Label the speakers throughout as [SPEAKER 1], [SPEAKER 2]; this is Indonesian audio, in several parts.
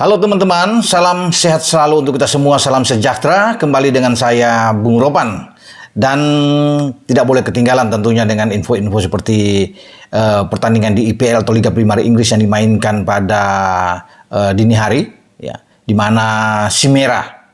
[SPEAKER 1] Halo teman-teman, salam sehat selalu untuk kita semua, salam sejahtera. Kembali dengan saya Bung Ropan. Dan tidak boleh ketinggalan tentunya dengan info-info seperti pertandingan di IPL atau Liga Primer Inggris yang dimainkan pada dini hari, ya, di mana si merah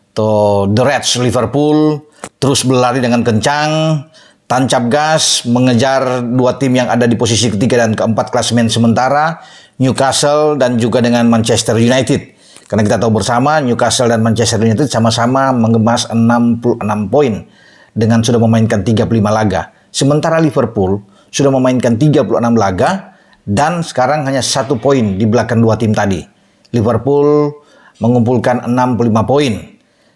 [SPEAKER 1] atau The Reds Liverpool terus berlari dengan kencang, tancap gas, mengejar dua tim yang ada di posisi ketiga dan keempat klasemen sementara, Newcastle dan juga dengan Manchester United. Karena kita tahu bersama Newcastle dan Manchester United sama-sama mengemas 66 poin dengan sudah memainkan 35 laga. Sementara Liverpool sudah memainkan 36 laga dan sekarang hanya 1 poin di belakang dua tim tadi. Liverpool mengumpulkan 65 poin.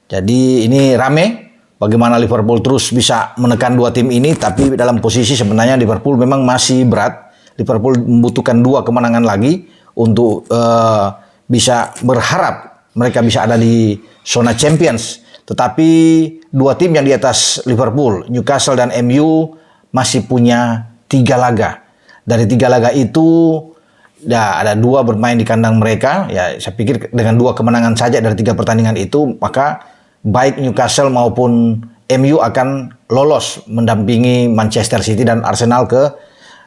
[SPEAKER 1] Jadi ini rame bagaimana Liverpool terus bisa menekan dua tim ini, tapi dalam posisi sebenarnya Liverpool memang masih berat. Liverpool membutuhkan 2 kemenangan lagi untuk bisa berharap mereka bisa ada di zona Champions. Tetapi dua tim yang di atas Liverpool, Newcastle dan MU, masih punya 3 laga. Dari 3 laga itu, ya ada 2 bermain di kandang mereka. Ya, saya pikir dengan 2 kemenangan saja dari 3 pertandingan itu, maka baik Newcastle maupun MU akan lolos mendampingi Manchester City dan Arsenal ke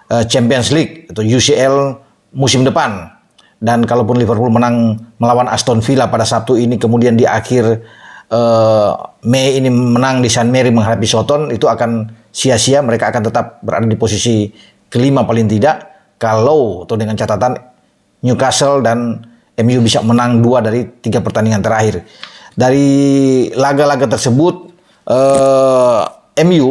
[SPEAKER 1] Champions League atau UCL musim depan. Dan kalaupun Liverpool menang melawan Aston Villa pada Sabtu ini, kemudian di akhir Mei ini menang di St. Mary menghadapi Southampton, itu akan sia-sia. Mereka akan tetap berada di posisi kelima paling tidak, kalau atau dengan catatan Newcastle dan MU bisa menang 2 dari 3 pertandingan terakhir. Dari laga-laga tersebut, MU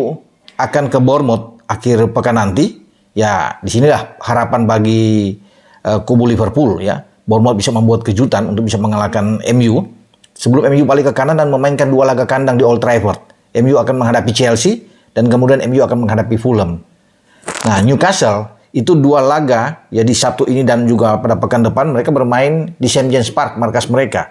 [SPEAKER 1] akan ke Bournemouth akhir pekan nanti. Ya, disinilah harapan bagi kubu Liverpool, ya. Bournemouth bisa membuat kejutan untuk bisa mengalahkan MU. Sebelum MU balik ke kanan dan memainkan 2 laga kandang di Old Trafford. MU akan menghadapi Chelsea dan kemudian MU akan menghadapi Fulham. Nah, Newcastle itu 2 laga ya di Sabtu ini dan juga pada pekan depan mereka bermain di St. James Park, markas mereka.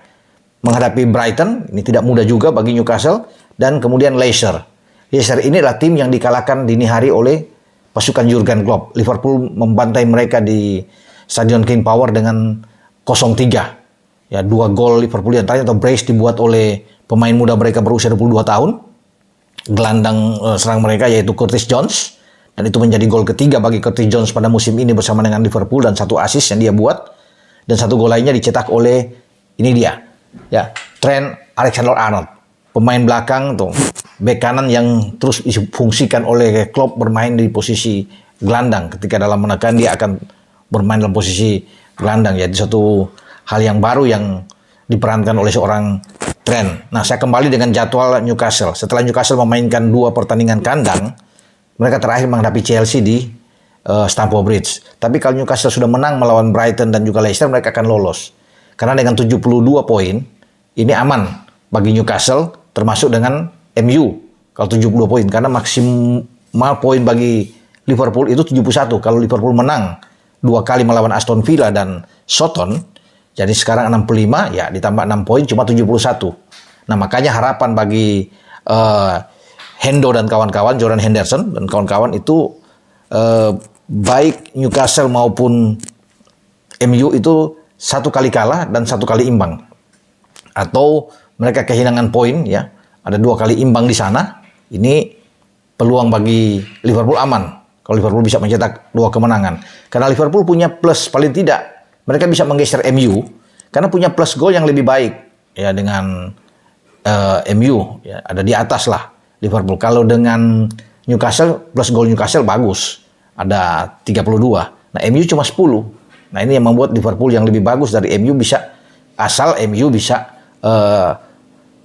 [SPEAKER 1] Menghadapi Brighton, ini tidak mudah juga bagi Newcastle, dan kemudian Leicester. Leicester ini adalah tim yang dikalahkan dini hari oleh pasukan Jurgen Klopp. Liverpool membantai mereka di Stadion King Power dengan 0-3. Ya, 2 gol Liverpool yang terakhir atau brace dibuat oleh pemain muda mereka berusia 22 tahun. Gelandang serang mereka yaitu Curtis Jones. Dan itu menjadi gol ketiga bagi Curtis Jones pada musim ini bersama dengan Liverpool, dan 1 assist yang dia buat. Dan 1 gol lainnya dicetak oleh, ini dia, ya, Trent Alexander-Arnold. Pemain belakang tuh, bek kanan yang terus difungsikan oleh Klopp bermain di posisi gelandang. Ketika dalam menekan dia akan bermain dalam posisi gelandang. Jadi satu hal yang baru yang diperankan oleh seorang Trent. Nah, saya kembali dengan jadwal Newcastle. Setelah Newcastle memainkan 2 pertandingan kandang, mereka terakhir menghadapi Chelsea di Stamford Bridge. Tapi kalau Newcastle sudah menang melawan Brighton dan juga Leicester, mereka akan lolos. Karena dengan 72 poin, ini aman bagi Newcastle, termasuk dengan MU. Kalau 72 poin, karena maksimal poin bagi Liverpool itu 71. Kalau Liverpool menang 2 kali melawan Aston Villa dan Southampton, jadi sekarang 65, ya ditambah 6 poin cuma 71. Nah, makanya harapan bagi Hendo dan kawan-kawan, Jordan Henderson dan kawan-kawan itu, baik Newcastle maupun MU itu 1 kali kalah dan 1 kali imbang. Atau mereka kehilangan poin, ya. Ada 2 kali imbang di sana. Ini peluang bagi Liverpool aman. Kalau Liverpool bisa mencetak 2 kemenangan. Karena Liverpool punya plus, paling tidak mereka bisa menggeser MU. Karena punya plus gol yang lebih baik, ya, dengan MU. Ya, ada di atas lah Liverpool. Kalau dengan Newcastle, plus gol Newcastle bagus. Ada 32. Nah, MU cuma 10. Nah, ini yang membuat Liverpool yang lebih bagus dari MU bisa, asal MU bisa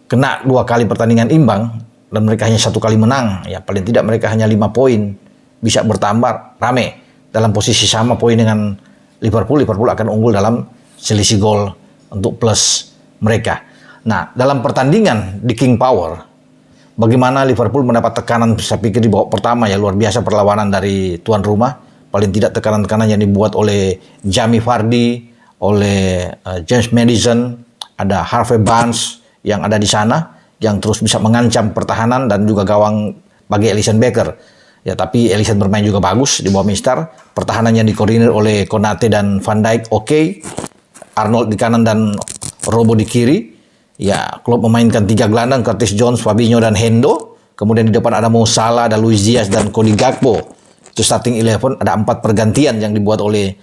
[SPEAKER 1] kena 2 kali pertandingan imbang dan mereka hanya 1 kali menang, ya paling tidak mereka hanya 5 poin, bisa bertambah rame dalam posisi sama poin dengan Liverpool. Liverpool akan unggul dalam selisih gol untuk plus mereka. Nah, dalam pertandingan di King Power, bagaimana Liverpool mendapat tekanan, saya pikir di babak pertama, ya luar biasa perlawanan dari tuan rumah. Paling tidak tekanan-tekanan yang dibuat oleh Jamie Vardy, oleh James Maddison, ada Harvey Barnes yang ada di sana, yang terus bisa mengancam pertahanan dan juga gawang bagi Alisson Becker. Ya, tapi Alisson bermain juga bagus di bawah Mister. Pertahanan yang dikoordinir oleh Konate dan Van Dijk oke. Arnold di kanan dan Robo di kiri. Ya, Klopp memainkan 3 gelandang, Curtis Jones, Fabinho, dan Hendo. Kemudian di depan ada Mo Salah, ada Luis Diaz, dan Cody Gakpo. Itu starting 11, ada 4 pergantian yang dibuat oleh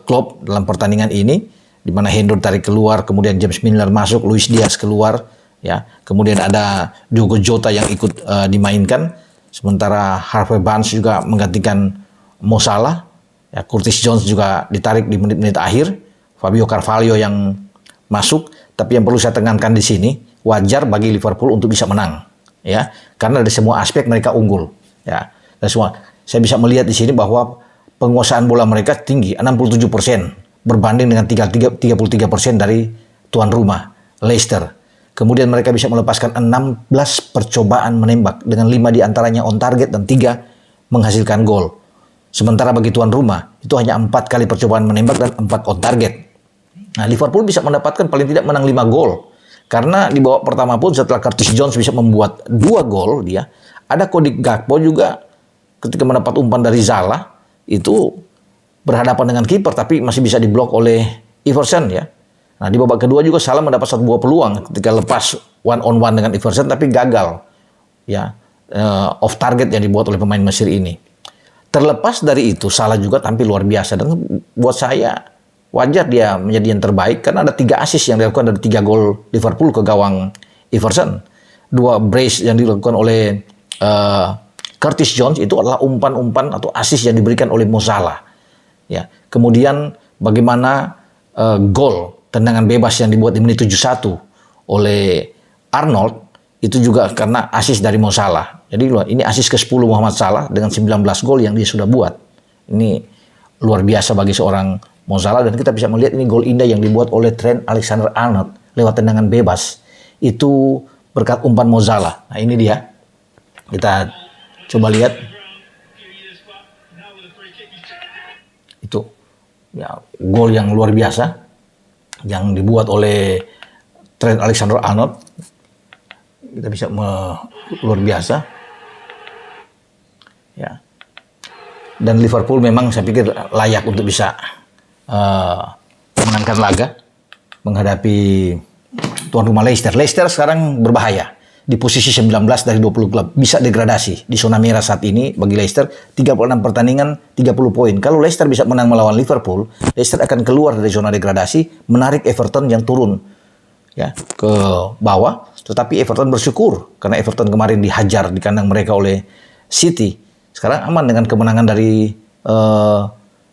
[SPEAKER 1] Klopp dalam pertandingan ini, di mana Hendo tarik keluar, kemudian James Milner masuk, Luis Diaz keluar, ya. Kemudian ada Diogo Jota yang ikut dimainkan, sementara Harvey Barnes juga menggantikan Mo Salah. Ya, Curtis Jones juga ditarik di menit-menit akhir, Fabio Carvalho yang masuk. Tapi yang perlu saya tekankan di sini, wajar bagi Liverpool untuk bisa menang, ya, karena dari semua aspek mereka unggul, ya. Dan semua, saya bisa melihat di sini bahwa penguasaan bola mereka tinggi, 67%, berbanding dengan 33% dari tuan rumah, Leicester. Kemudian mereka bisa melepaskan 16 percobaan menembak, dengan 5 diantaranya on target dan 3 menghasilkan gol. Sementara bagi tuan rumah, itu hanya 4 kali percobaan menembak dan 4 on target. Nah, Liverpool bisa mendapatkan paling tidak menang 5 gol. Karena di babak pertama pun setelah Curtis Jones bisa membuat 2 gol, dia ada Cody Gakpo juga ketika mendapat umpan dari Salah itu berhadapan dengan kiper tapi masih bisa diblok oleh Iversen, ya. Nah, di babak kedua juga Salah mendapat 1 buah peluang ketika lepas one on one dengan Iversen tapi gagal, ya, off target yang dibuat oleh pemain Mesir ini. Terlepas dari itu, Salah juga tampil luar biasa dan buat saya wajar dia menjadi yang terbaik karena ada 3 assist yang dilakukan dari 3 gol Liverpool ke gawang Iversen. 2 brace yang dilakukan oleh Curtis Jones itu adalah umpan-umpan atau assist yang diberikan oleh Mo Salah. Ya. Kemudian bagaimana gol tendangan bebas yang dibuat di menit 71 oleh Arnold itu juga karena assist dari Mo Salah. Jadi ini assist ke-10 Muhammad Salah dengan 19 gol yang dia sudah buat. Ini luar biasa bagi seorang Mo Salah, dan kita bisa melihat ini gol indah yang dibuat oleh Trent Alexander-Arnold lewat tendangan bebas. Itu berkat umpan Mo Salah. Nah, ini dia. Kita coba lihat. Itu ya, gol yang luar biasa yang dibuat oleh Trent Alexander-Arnold. Kita bisa luar biasa. Ya. Dan Liverpool memang saya pikir layak untuk bisa memenangkan laga menghadapi tuan rumah Leicester. Leicester sekarang berbahaya di posisi 19 dari 20 klub, bisa degradasi di zona merah saat ini. Bagi Leicester 36 pertandingan 30 poin. Kalau Leicester bisa menang melawan Liverpool, Leicester akan keluar dari zona degradasi, menarik Everton yang turun, ya, ke bawah. Tetapi Everton bersyukur karena Everton kemarin dihajar di kandang mereka oleh City. Sekarang aman dengan kemenangan dari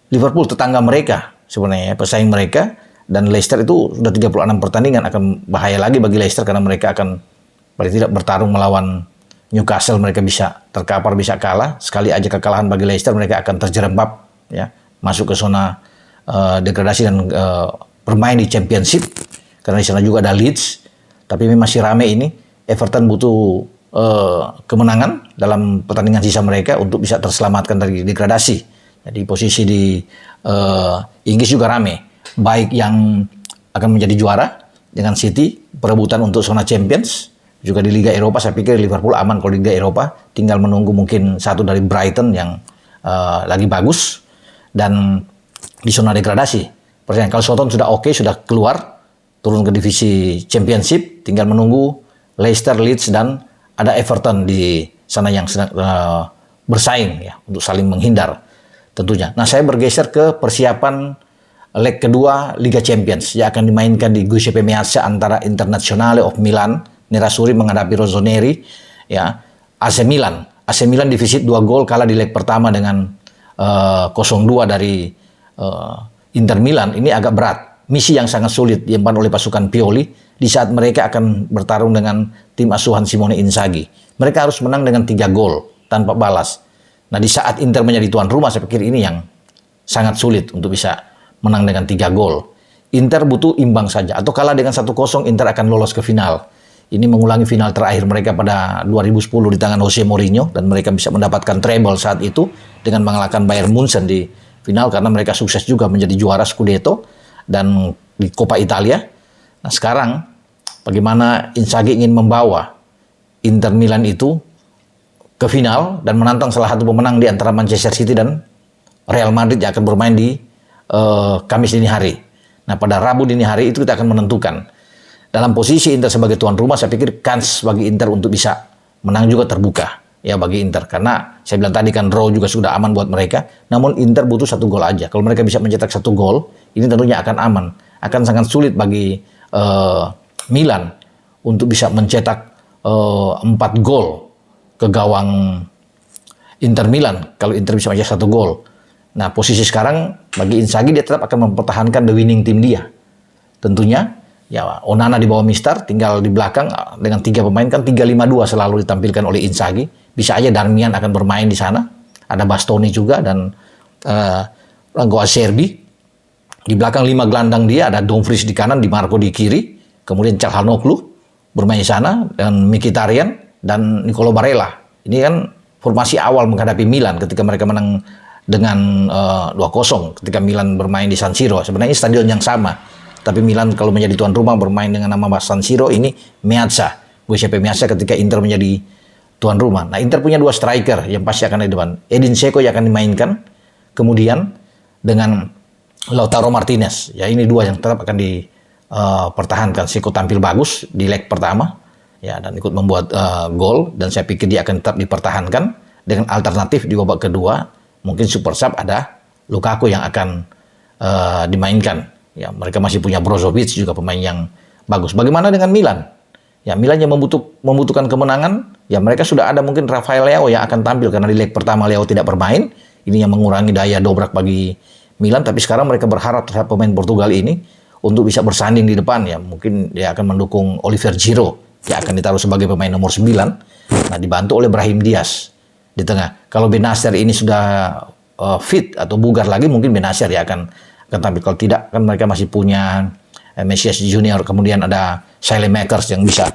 [SPEAKER 1] Liverpool, tetangga mereka sebenarnya, pesaing mereka. Dan Leicester itu sudah 36 pertandingan, akan bahaya lagi bagi Leicester karena mereka akan paling tidak bertarung melawan Newcastle. Mereka bisa terkapar, bisa kalah. Sekali aja kekalahan bagi Leicester, mereka akan terjerembab, ya, masuk ke zona degradasi dan bermain di Championship. Karena di sana juga ada Leeds. Tapi masih rame ini. Everton butuh kemenangan dalam pertandingan sisa mereka untuk bisa terselamatkan dari degradasi. Jadi posisi di Inggris juga rame. Baik yang akan menjadi juara dengan City, perebutan untuk zona Champions, juga di Liga Eropa. Saya pikir Liverpool aman kalau di Liga Eropa, tinggal menunggu mungkin satu dari Brighton yang lagi bagus, dan di zona degradasi. Pertanyaan, kalau Southampton sudah oke, sudah keluar, turun ke divisi Championship, tinggal menunggu Leicester, Leeds, dan ada Everton di sana yang sedang bersaing, ya, untuk saling menghindar tentunya. Nah, saya bergeser ke persiapan leg kedua Liga Champions yang akan dimainkan di Giuseppe Meazza antara Internazionale of Milan, Nerazzurri menghadapi Rossoneri, ya. AC Milan defisit 2 gol, kalah di leg pertama dengan 0-2 dari Inter Milan. Ini agak berat, misi yang sangat sulit diemban oleh pasukan Pioli di saat mereka akan bertarung dengan tim asuhan Simone Inzaghi. Mereka harus menang dengan 3 gol tanpa balas. Nah, di saat Inter menjadi tuan rumah, saya pikir ini yang sangat sulit untuk bisa menang dengan 3 gol. Inter butuh imbang saja, atau kalah dengan 1-0, Inter akan lolos ke final. Ini mengulangi final terakhir mereka pada 2010 di tangan Jose Mourinho, dan mereka bisa mendapatkan treble saat itu dengan mengalahkan Bayern Munchen di final, karena mereka sukses juga menjadi juara Scudetto dan di Coppa Italia. Nah, sekarang bagaimana Inzaghi ingin membawa Inter Milan itu ke final dan menantang salah satu pemenang di antara Manchester City dan Real Madrid yang akan bermain di Kamis dini hari. Nah, pada Rabu dini hari itu kita akan menentukan. Dalam posisi Inter sebagai tuan rumah, saya pikir kans bagi Inter untuk bisa menang juga terbuka ya bagi Inter. Karena saya bilang tadi kan draw juga sudah aman buat mereka. Namun Inter butuh 1 gol aja. Kalau mereka bisa mencetak 1 gol, ini tentunya akan aman. Akan sangat sulit bagi Milan untuk bisa mencetak 4 gol ke gawang Inter Milan. Kalau Inter bisa mencetak 1 gol. Nah, posisi sekarang bagi Inzaghi dia tetap akan mempertahankan the winning team dia. Tentunya ya Onana di bawah Mister, tinggal di belakang dengan 3 pemain kan 3-5-2 selalu ditampilkan oleh Inzaghi. Bisa aja Darmian akan bermain di sana. Ada Bastoni juga dan Rango Acerbi. Di belakang 5 gelandang dia ada Dumfries di kanan, Di Marco di kiri, kemudian Calhanoglu bermain di sana dan Mkhitaryan dan Nicolo Barella. Ini kan formasi awal menghadapi Milan ketika mereka menang dengan 2-0 ketika Milan bermain di San Siro. Sebenarnya stadion yang sama, tapi Milan kalau menjadi tuan rumah bermain dengan nama San Siro ini Meazza, Giuseppe Meazza ketika Inter menjadi tuan rumah. Nah, Inter punya 2 striker yang pasti akan di depan. Edin Dzeko yang akan dimainkan, kemudian dengan Lautaro Martinez. Ya, ini 2 yang tetap akan dipertahankan. Dzeko tampil bagus di leg pertama, ya, dan ikut membuat gol, dan saya pikir dia akan tetap dipertahankan dengan alternatif di babak kedua. Mungkin super sub ada Lukaku yang akan dimainkan. Ya, mereka masih punya Brozovic juga pemain yang bagus. Bagaimana dengan Milan? Ya, Milan yang membutuhkan kemenangan. Ya, mereka sudah ada mungkin Rafael Leao yang akan tampil karena di leg pertama Leao tidak bermain. Ini yang mengurangi daya dobrak bagi Milan. Tapi sekarang mereka berharap terhadap pemain Portugal ini untuk bisa bersanding di depan. Ya, mungkin dia akan mendukung Oliver Giroud. Dia akan ditaruh sebagai pemain nomor 9. Nah, dibantu oleh Brahim Diaz di tengah. Kalau Benacer ini sudah fit atau bugar lagi, mungkin Benacer ya akan tampil. Kalau tidak, kan mereka masih punya Mesias Junior, kemudian ada Saelemaekers yang bisa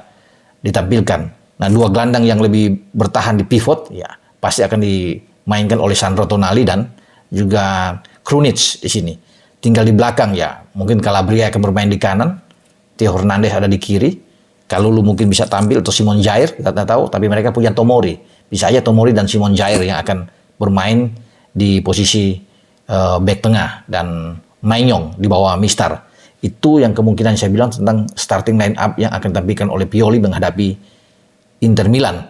[SPEAKER 1] ditampilkan. Nah, 2 gelandang yang lebih bertahan di pivot, ya pasti akan dimainkan oleh Sandro Tonali dan juga Krunic di sini. Tinggal di belakang ya, mungkin Calabria akan bermain di kanan, Theo Hernandez ada di kiri. Kalau lu mungkin bisa tampil atau Simon Jair, kita tidak tahu, tapi mereka punya Tomori. Bisa aja Tomori dan Simon Jair yang akan bermain di posisi back tengah dan Maignan di bawah Mister. Itu yang kemungkinan saya bilang tentang starting line up yang akan ditampilkan oleh Pioli menghadapi Inter Milan.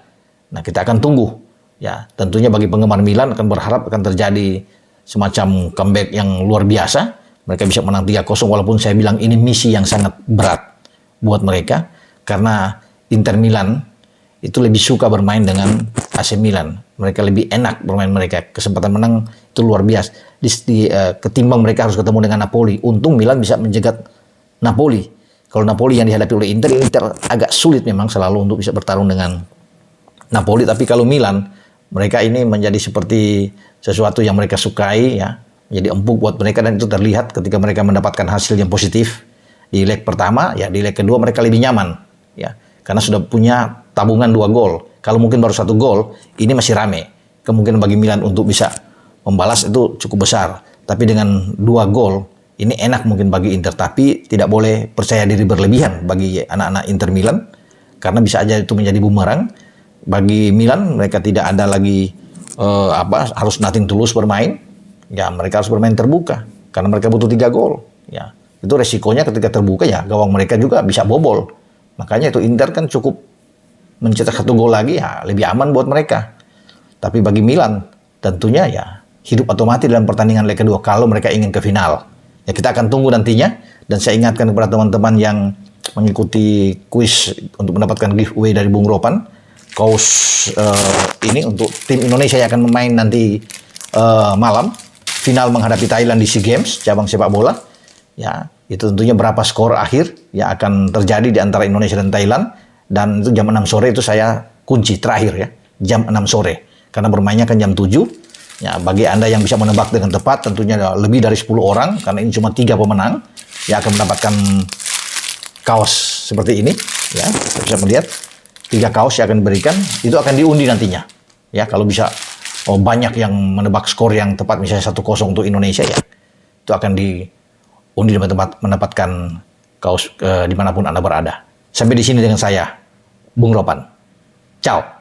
[SPEAKER 1] Nah, kita akan tunggu. Ya, tentunya bagi penggemar Milan akan berharap akan terjadi semacam comeback yang luar biasa. Mereka bisa menang 3-0 walaupun saya bilang ini misi yang sangat berat buat mereka. Karena Inter Milan itu lebih suka bermain dengan AC Milan. Mereka lebih enak bermain mereka. Kesempatan menang itu luar biasa. Ketimbang mereka harus ketemu dengan Napoli. Untung Milan bisa menjegat Napoli. Kalau Napoli yang dihadapi oleh Inter agak sulit memang selalu untuk bisa bertarung dengan Napoli. Tapi kalau Milan, mereka ini menjadi seperti sesuatu yang mereka sukai, ya, jadi empuk buat mereka, dan itu terlihat ketika mereka mendapatkan hasil yang positif di leg pertama. Ya, di leg kedua mereka lebih nyaman, ya, karena sudah punya tabungan 2 gol. Kalau mungkin baru 1 gol, ini masih rame. Kemungkinan bagi Milan untuk bisa membalas itu cukup besar. Tapi dengan 2 gol, ini enak mungkin bagi Inter. Tapi tidak boleh percaya diri berlebihan bagi anak-anak Inter Milan, karena bisa aja itu menjadi bumerang. Bagi Milan, mereka tidak ada lagi harus nothing tulus bermain. Ya, mereka harus bermain terbuka, karena mereka butuh 3 gol. Ya, itu resikonya ketika terbuka, ya gawang mereka juga bisa bobol. Makanya itu Inter kan cukup mencetak 1 gol lagi, ya lebih aman buat mereka. Tapi bagi Milan tentunya ya hidup atau mati dalam pertandingan leg kedua kalau mereka ingin ke final. Ya, kita akan tunggu nantinya, dan saya ingatkan kepada teman-teman yang mengikuti kuis untuk mendapatkan giveaway dari Bung Ropan, kaos ini untuk tim Indonesia yang akan bermain nanti malam final menghadapi Thailand di SEA Games cabang sepak bola. Ya, itu tentunya berapa skor akhir yang akan terjadi di antara Indonesia dan Thailand. Dan itu jam 6 sore itu saya kunci terakhir, ya, jam 6 sore. Karena bermainnya kan jam 7. Ya, bagi Anda yang bisa menebak dengan tepat, tentunya lebih dari 10 orang, karena ini cuma 3 pemenang yang akan mendapatkan kaos seperti ini. Ya, kita bisa melihat 3 kaos yang akan diberikan, itu akan diundi nantinya. Ya, kalau bisa banyak yang menebak skor yang tepat, misalnya 1-0 untuk Indonesia, ya, itu akan diundi di tempat mendapatkan kaos dimanapun Anda berada. Sampai di sini dengan saya, Bung Ropan. Ciao.